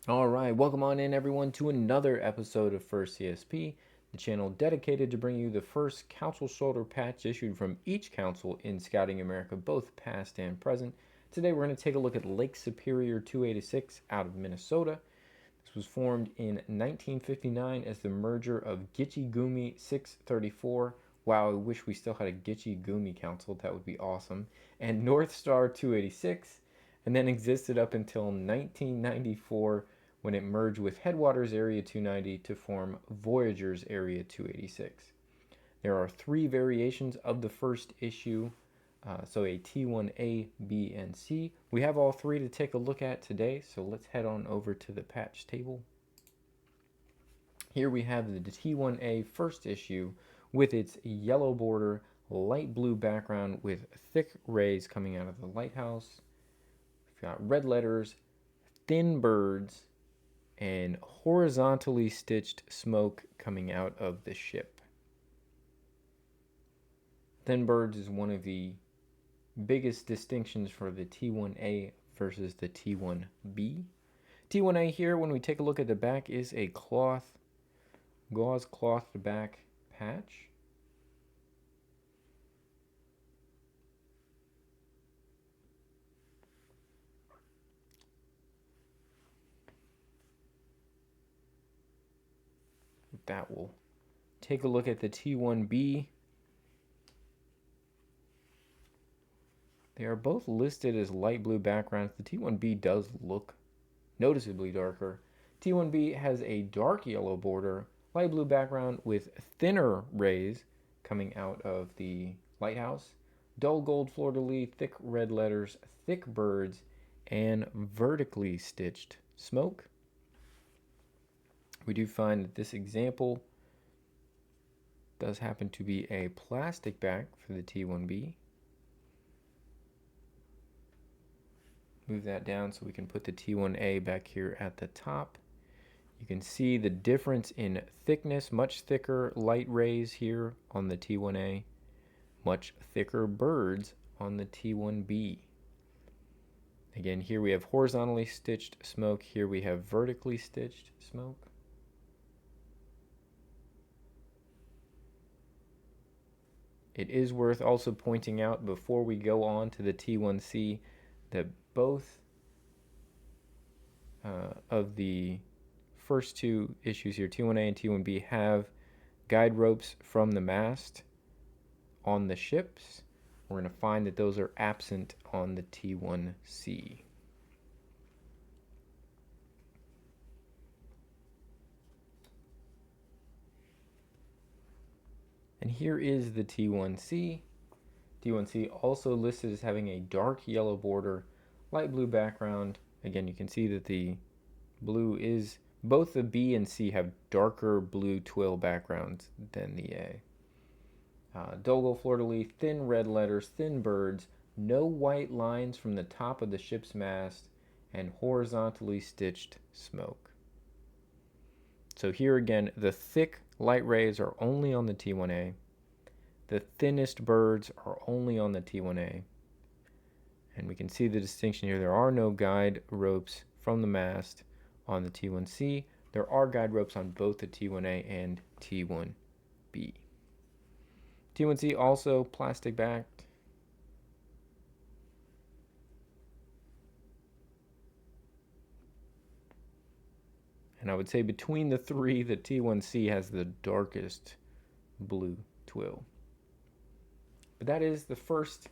All right, welcome on in everyone to another episode of First CSP, the channel dedicated to bring you the first council shoulder patch issued from each council in Scouting America, both past and present. Today we're going to take a look at Lake Superior 286 out of Minnesota. This was formed in 1959 as the merger of Gitche Gumi 634. Wow, I wish we still had a Gitche Gumi council. That would be awesome. And North Star 286, and then existed up until 1994 when it merged with Headwaters Area 290 to form Voyagers Area 286. There are three variations of the first issue, so a T1A, B, and C. We have all three to take a look at today, so let's head on over to the patch table. Here we have the T1A first issue with its yellow border, light blue background with thick rays coming out of the lighthouse. We've got red letters, thin birds, and horizontally stitched smoke coming out of the ship. Thin birds is one of the biggest distinctions for the T1A versus the T1B. T1A here, when we take a look at the back, is a gauze cloth back patch. That will take a look at the T1B. They are both listed as light blue backgrounds. The T1B does look noticeably darker. T1B has a dark yellow border, light blue background with thinner rays coming out of the lighthouse, dull gold fleur-de-lis, thick red letters, thick birds, and vertically stitched smoke. We do find that this example does happen to be a plastic back for the T1B. Move that down so we can put the T1A back here at the top. You can see the difference in thickness, much thicker light rays here on the T1A, much thicker birds on the T1B. Again, here we have horizontally stitched smoke, here we have vertically stitched smoke. It is worth also pointing out before we go on to the T1C that both of the first two issues here, T1A and T1B, have guide ropes from the mast on the ships. We're going to find that those are absent on the T1C. And here is the T1C. T1C also listed as having a dark yellow border, light blue background. Again, you can see that the blue is, both the B and C have darker blue twill backgrounds than the A. Dull gold fleur-de-lis, thin red letters, thin birds, no white lines from the top of the ship's mast, and horizontally stitched smoke. So here again, the thick light rays are only on the T1A. The thinnest birds are only on the T1A. And we can see the distinction here. There are no guide ropes from the mast on the T1C. There are guide ropes on both the T1A and T1B. T1C also plastic backed. And I would say between the three, the T1C has the darkest blue twill. But that is the first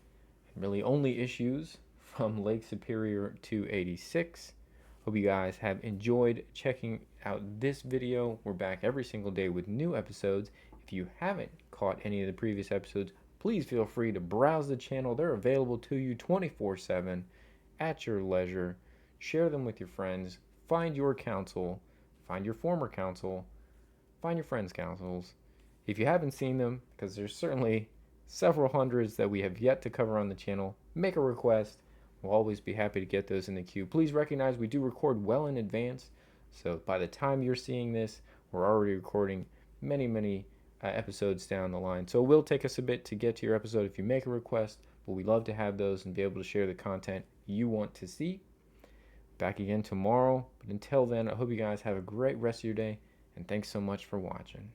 and really only issues from Lake Superior 286. Hope you guys have enjoyed checking out this video. We're back every single day with new episodes. If you haven't caught any of the previous episodes, please feel free to browse the channel. They're available to you 24/7 at your leisure. Share them with your friends. Find your council. Find your former council. Find your friends' councils. If you haven't seen them, because there's certainly several hundreds that we have yet to cover on the channel, make a request. We'll always be happy to get those in the queue. Please recognize we do record well in advance, so by the time you're seeing this, we're already recording many episodes down the line. So it will take us a bit to get to your episode if you make a request, but we love to have those and be able to share the content you want to see. back again tomorrow. But until then, I hope you guys have a great rest of your day, and thanks so much for watching.